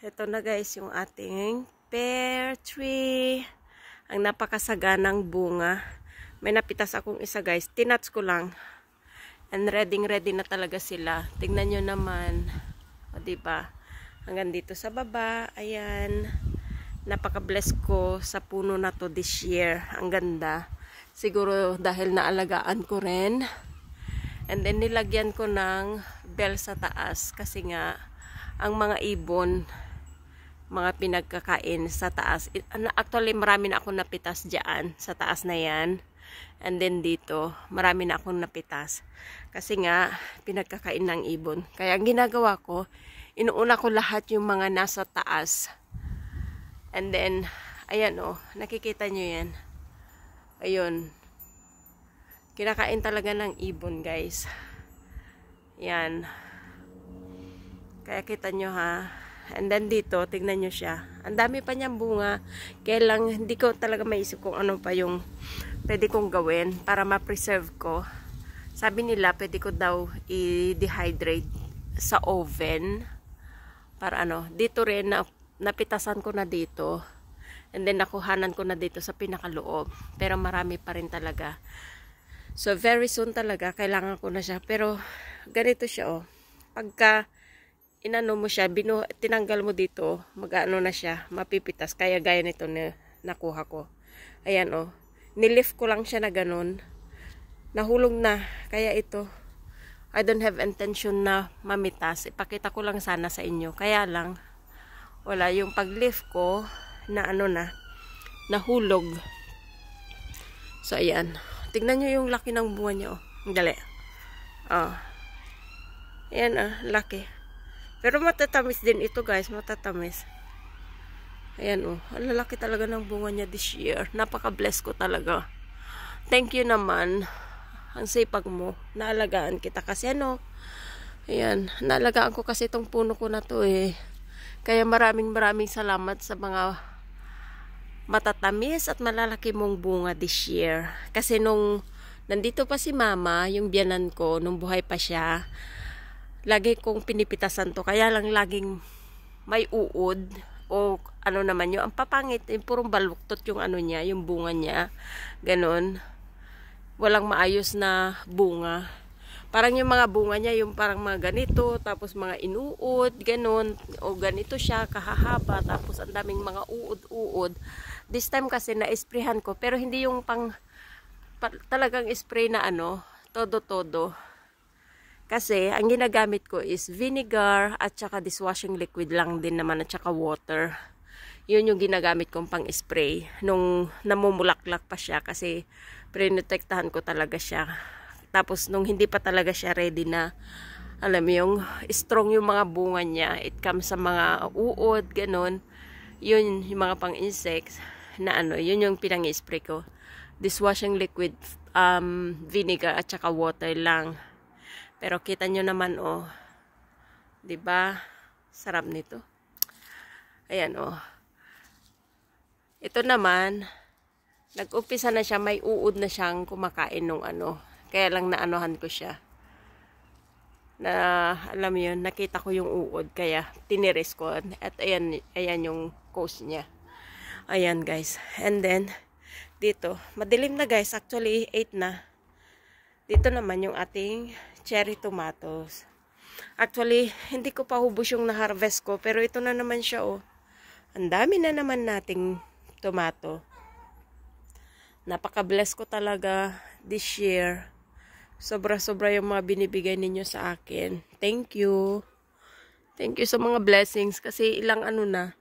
Ito na guys yung ating pear tree. Ang napakasaganang bunga. May napitas akong isa guys. Tinats ko lang. And ready na talaga sila. Tingnan nyo naman. O diba? Hanggang dito sa baba. Ayan. Napaka-bless ko sa puno na to this year. Ang ganda. Siguro dahil naalagaan ko rin. And then nilagyan ko ng bell sa taas. Kasi nga ang mga ibon, mga pinagkakain sa taas. Actually, marami na akong napitas dyan, sa taas na yan. And then dito, marami na akong napitas. Kasi nga, pinagkakain ng ibon. Kaya ang ginagawa ko, inuuna ko lahat yung mga nasa taas. And then, ayan o, nakikita nyo yan. Ayun. Kinakain talaga ng ibon, guys. Yan. Kaya kita nyo ha. And then dito, tignan nyo siya. Ang dami pa niyang bunga. Kaya lang, hindi ko talaga maisip kung ano pa yung pwede kong gawin para ma-preserve ko. Sabi nila, pwede ko daw i-dehydrate sa oven. Para ano, dito rin, napitasan ko na dito. And then, nakuhanan ko na dito sa pinakaloob. Pero marami pa rin talaga. So, very soon talaga, kailangan ko na siya. Pero, ganito siya, oh. Pagka inano mo siya, tinanggal mo dito, mag-ano na siya, mapipitas. Kaya gaya nito na nakuha ko. Ayan oh. Nilift ko lang siya na ganun. Nahulog na. Kaya ito, I don't have intention na mamitas. Ipakita ko lang sana sa inyo. Kaya lang, wala yung pag-lift ko na ano na, nahulog. So ayan. Tignan nyo yung laki ng bunga niya oh. Dali. Oh. Ayan ah, laki. Pero matatamis din ito guys, matatamis. Ayan oh, ang lalaki talaga ng bunga niya this year. Napaka-bless ko talaga. Thank you naman. Ang sipag mo. Naalagaan kita kasi ano. Ayan, naalagaan ko kasi itong puno ko na to eh. Kaya maraming salamat sa mga matatamis at malalaki mong bunga this year. Kasi nung nandito pa si mama, yung biyanan ko, nung buhay pa siya, lagi kong pinipitasan to. Kaya lang laging may uod. O ano naman yun. Ang papangit. Yung purong baluktot yung ano niya. Yung bunga niya. Ganon. Walang maayos na bunga. Parang yung mga bunga niya. Yung parang mga ganito. Tapos mga inuod. Ganon. O ganito siya. Kahahaba. Tapos ang daming mga uod-uod. This time kasi na-sprayhan ko. Pero hindi yung talagang spray na ano. Todo-todo. Kasi, ang ginagamit ko is vinegar at saka dishwashing liquid lang din naman at saka water. Yun yung ginagamit kong pang spray nung namumulaklak pa siya kasi prinotektahan ko talaga siya. Tapos, nung hindi pa talaga siya ready na, alam mo yung strong yung mga bunga niya. It comes sa mga uod, ganun. Yun yung mga pang insects na ano, yun yung pinang-spray ko. Dishwashing liquid, vinegar at saka water lang. Pero kita nyo naman oh. 'Di ba? Sarap nito. Ayan oh. Ito naman nag-umpisa na siya, may uod na siyang kumakain nung ano. Kaya lang naanohan ko siya. Na alam mo 'yun, nakita ko yung uod kaya tiniris ko at ayan yung coast niya. Ayan guys. And then dito, madilim na guys. Actually 8 na. Dito naman yung ating cherry tomatoes. Actually, hindi ko pa hubos yung na-harvest ko. Pero ito na naman siya, oh. Ang dami na naman nating tomato. Napaka-bless ko talaga this year. Sobra-sobra yung mga binibigay ninyo sa akin. Thank you. Thank you sa mga blessings. Kasi ilang ano na.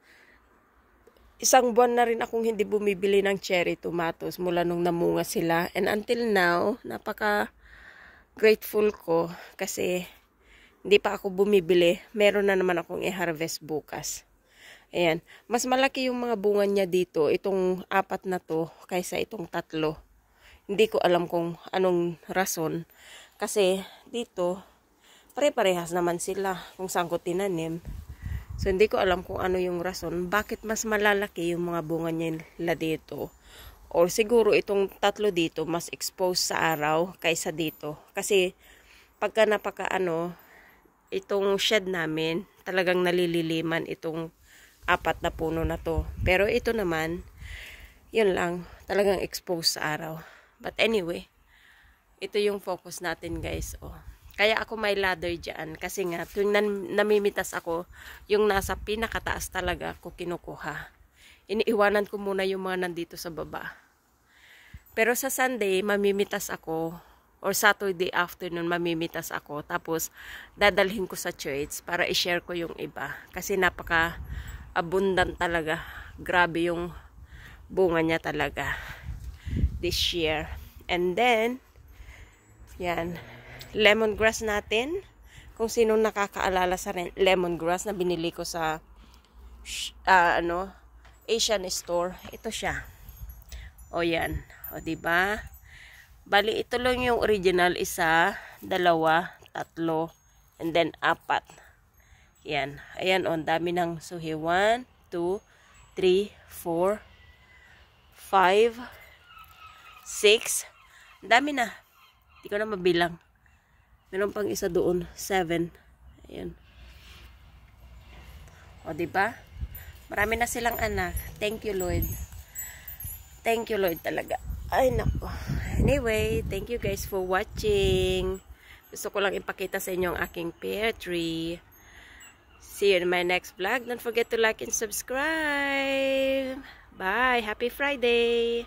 Isang buwan na rin akong hindi bumibili ng cherry tomatoes mula nung namunga sila. And until now, grateful ko kasi hindi pa ako bumibili. Meron na naman akong i-harvest bukas. Ayan. Mas malaki yung mga bunga niya dito. Itong 4 na to kaysa itong 3. Hindi ko alam kung anong rason. Kasi dito, pare-parehas naman sila kung saan ko tinanim. So hindi ko alam kung ano yung rason. Bakit mas malalaki yung mga bunga nila dito. Or siguro itong 3 dito mas exposed sa araw kaysa dito. Kasi pagka itong shed namin, talagang nalililiman itong 4 na puno na to. Pero ito naman, yun lang, talagang exposed sa araw. But anyway, ito yung focus natin guys. Oh. Kaya ako may ladder dyan. Kasi nga, tuwing namimitas ako, yung nasa pinakataas talaga ko kinukuha. Iniiwanan ko muna yung mga nandito sa baba. Pero sa Sunday, mamimitas ako. Or Saturday afternoon, mamimitas ako. Tapos, dadalhin ko sa church para i-share ko yung iba. Kasi napaka-abundant talaga. Grabe yung bunga niya talaga. This year. And then, yan. Lemongrass natin. Kung sinong nakakaalala sa lemongrass na binili ko sa Asian store. Ito siya. O yan. O diba? Bali, ito lang yung original. 1, 2, 3, and then 4. Yan. Ayan o. Dami ng suhi. 1, 2, 3, 4, 5, 6. Dami na. Hindi ko na mabilang. Meron pang isa doon. 7. Ayan. O, diba? Marami na silang anak. Thank you, Lord. Thank you, Lord, talaga. Ay, nako. Anyway, thank you guys for watching. Gusto ko lang ipakita sa inyo ang aking pear tree. See you in my next vlog. Don't forget to like and subscribe. Bye. Happy Friday.